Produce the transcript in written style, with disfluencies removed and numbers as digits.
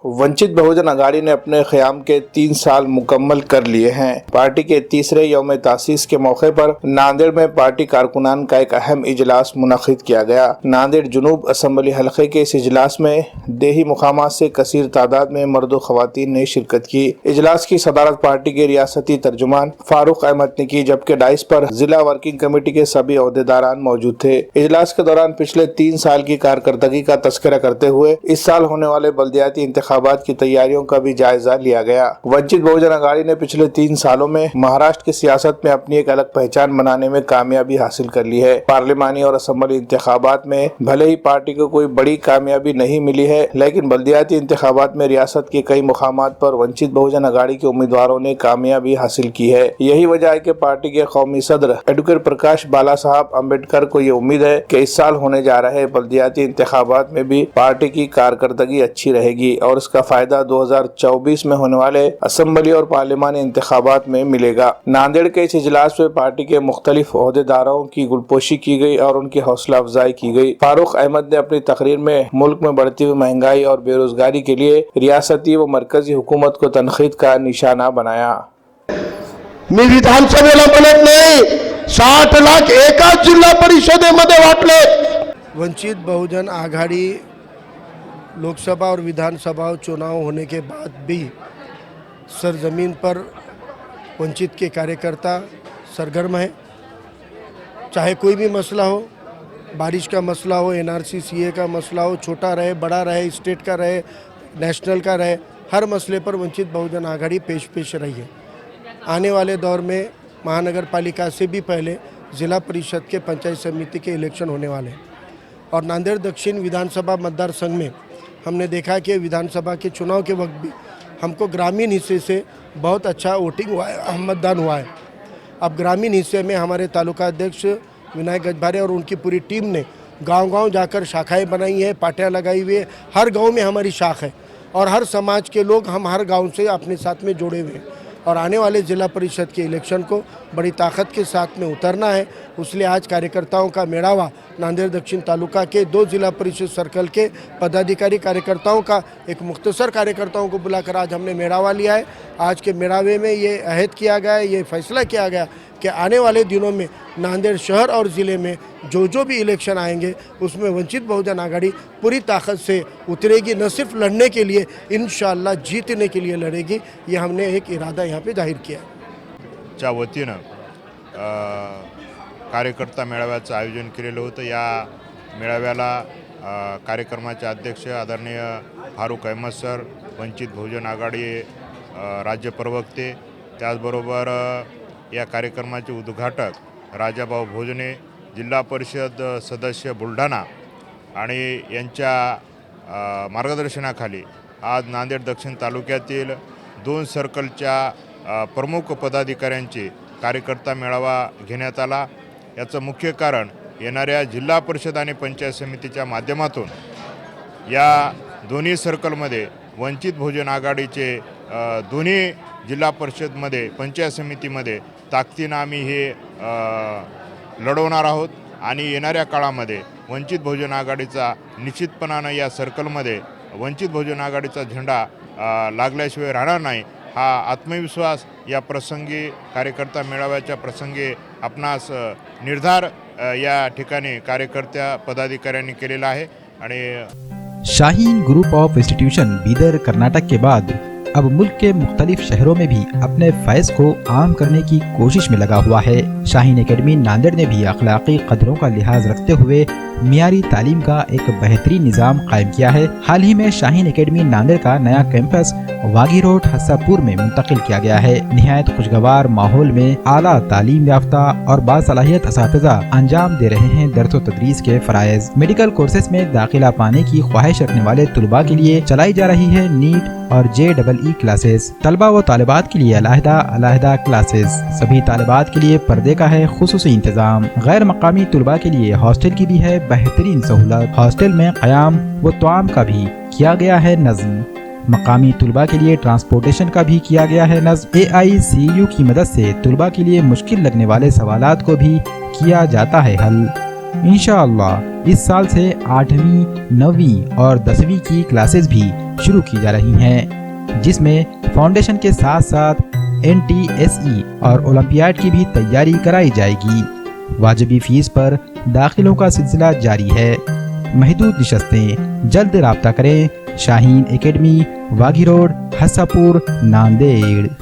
वंचित बहुजन अघाड़ी ने अपने क़याम के 3 साल मुकम्मल कर लिए हैं। पार्टी के तीसरे यौम तासीस के मौके पर नांदेड़ में पार्टी कारकुनान का एक अहम इजलास मुनक़िद किया गया। नांदेड़ जुनूब असम्बली हलक़े के इस इजलास में देही मुकामात से कसीर तादाद में मर्द व ख़वातीन ने शिरकत की। इजलास की सदारत पार्टी के रियासती तर्जुमान फारूक अहमद ने की, जबकि डाइस पर जिला वर्किंग कमेटी के सभी ओहदेदारान मौजूद थे। इजलास के दौरान पिछले 3 साल की कारकर्दगी का तज़किरा करते हुए इस साल होने वाले बल्दियाती इंतखाबात की तैयारियों का भी जायजा लिया गया। वंचित बहुजन अघाड़ी ने पिछले 3 सालों में महाराष्ट्र की सियासत में अपनी एक अलग पहचान बनाने में कामयाबी हासिल कर ली है। पार्लिमानी और असम्बली इंतखाबात में भले ही पार्टी को कोई बड़ी कामयाबी नहीं मिली है, लेकिन बल्दियाती इंतखाबात में रियासत के कई मुकामात पर वंचित बहुजन अघाड़ी के उम्मीदवारों ने कामयाबी हासिल की है। यही वजह है कि पार्टी के कौमी सदर एडवोकेट प्रकाश बाला साहब अम्बेडकर को ये उम्मीद है कि इस साल होने जा रहे बल्दियाती इंतखाबात में भी पार्टी की कारकर्दगी अच्छी रहेगी और इसका फायदा 2024 में होने वाले असम्बली और पार्लिमानी इंतखाबात में मिलेगा। नांदेड़ के इस इजलास में पार्टी के मुख्तलिफ ओहदेदारों की गुलपोशी की गई और उनकी हौसला अफजाई की गई। फारूक अहमद ने अपनी तकरीर में मुल्क में बढ़ती हुई महंगाई और बेरोजगारी के लिए रियासती व मरकजी हुकूमत को तनकीद का निशाना बनाया। मी विधानसभेला बनत नाही, 60 लाख एकाच जिल्हा परिषदेमध्ये वाटले। वंचित बहुजन आघाड़ी लोकसभा और विधानसभा चुनाव होने के बाद भी सरजमीन पर वंचित के कार्यकर्ता सरगर्म हैं। चाहे कोई भी मसला हो, बारिश का मसला हो, एनआरसी सीए का मसला हो, छोटा रहे बड़ा रहे, स्टेट का रहे नेशनल का रहे, हर मसले पर वंचित बहुजन आघाड़ी पेश रही है। आने वाले दौर में महानगर पालिका से भी पहले ज़िला परिषद के पंचायत समिति के इलेक्शन होने वाले हैं और नांदेड़ दक्षिण विधानसभा मतदार संघ में हमने देखा कि विधानसभा के चुनाव के वक्त भी हमको ग्रामीण हिस्से से बहुत अच्छा वोटिंग हुआ है, मतदान हुआ है। अब ग्रामीण हिस्से में हमारे तालुका अध्यक्ष विनायक गजभारे और उनकी पूरी टीम ने गांव-गांव जाकर शाखाएं बनाई हैं, पाटियां लगाई हुई है। हर गांव में हमारी शाख है और हर समाज के लोग हम हर गांव से अपने साथ में जोड़े हुए हैं और आने वाले ज़िला परिषद के इलेक्शन को बड़ी ताकत के साथ में उतरना है। इसलिए आज कार्यकर्ताओं का मेड़ावा नांदेड़ दक्षिण तालुका के 2 जिला परिषद सर्कल के पदाधिकारी कार्यकर्ताओं का एक मुख्तसर कार्यकर्ताओं को बुलाकर आज हमने मेड़ावा लिया है। आज के मेड़ावे में ये अहद किया गया है, ये फैसला किया गया कि आने वाले दिनों में नांदेड़ शहर और ज़िले में जो भी इलेक्शन आएंगे उसमें वंचित बहुजन आघाड़ी पूरी ताकत से उतरेगी, न सिर्फ लड़ने के लिए, इंशाअल्लाह जीतने के लिए लड़ेगी। ये हमने एक इरादा यहाँ पे जाहिर किया। च्या वतीनं कार्यकर्ता मेळाव्याचं आयोजन केलेलं होतं। या मेळाव्याला कार्यक्रमाचे अध्यक्ष आदरणीय फारूक अहमद सर, वंचित बहुजन आघाडी राज्य प्रवक्ते, त्याचबरोबर या कार्यक्रमाचे उद्घाटक राजाभाऊ भोजने, जिल्हा परिषद सदस्य बुलढाणा आणि यांच्या मार्गदर्शनाखाली आज नांदेड दक्षिण तालुक्यातील 2 सर्कलच्या प्रमुख पदाधिकाऱ्यांचे कार्यकर्ता मेळावा घेण्यात आला। याचं मुख्य कारण येणाऱ्या जिल्हा परिषद आणि पंचायत समितीच्या माध्यमातून या दोन्ही सर्कलमध्ये वंचित बहुजन आघाडीचे दोन्ही जिल्हा परिषदमध्ये पंचायत समितीमध्ये ताकदीनं आम्ही हे लढवणार आहोत आणि येणाऱ्या काळामध्ये वंचित बहुजन आघाडीचा निश्चितपणानं या सर्कलमध्ये वंचित बहुजन आघाडीचा झेंडा लागल्याशिवाय राहणार नाही। हा आत्मविश्वास या प्रसंगी कार्यकर्ता मेळाव्याच्या प्रसंगी आपणास निर्धार या ठिकाणी कार्यकर्त्या पदाधिकाऱ्यांनी केलेला आहे। आणि Shaheen group of institution Bidar Karnataka के बाद अब मुल्क के मुख्तलिफ शहरों में भी अपने फैज़ को आम करने की कोशिश में लगा हुआ है। शाहीन एकेडमी नांदेड़ ने भी अखलाकी कदरों का लिहाज रखते हुए मियारी तालीम का एक बेहतरीन निज़ाम कायम किया है। हाल ही में शाहीन एकेडमी नांदेड़ का नया कैंपस वागी रोड हस्सापुर में मुंतकिल किया गया है। निहायत खुशगवार माहौल में आला तालीम याफ्ता और बासलाहियत असातिज़ा अंजाम दे रहे हैं दर्स व तदरीस के फ़राइज़। मेडिकल कोर्सेज में दाखिला पाने की ख्वाहिश रखने वाले तुलबा के लिए चलाई जा रही है नीट और JEE क्लासेस। तलबा व तालिबात के लिए अलहदा क्लासेस। सभी तालिबात के लिए पर्दे का है खुसूसी इंतजाम। गैर मकामी तुलबा के लिए हॉस्टल की भी है बेहतरीन सहूलत। हॉस्टल में क़याम व तआम का भी किया गया है नज़्म। मकामी तुलबा के लिए ट्रांसपोर्टेशन का भी किया गया है नज़्म। AICU की मदद से तुलबा के लिए मुश्किल लगने वाले सवालात को भी किया जाता है हल। इंशाअल्लाह इस साल से 8वीं, 9वीं और 10वीं की क्लासेस भी شروع کی جا رہی ہیں، جس میں فاؤنڈیشن کے ساتھ ساتھ NTSE اور اولمپیاڈ کی بھی تیاری کرائی جائے گی۔ واجبی فیس پر داخلوں کا سلسلہ جاری ہے۔ محدود نشستیں، جلد رابطہ کریں۔ شاہین اکیڈمی، واگھی روڈ، ہسا پور، ناندیڑ۔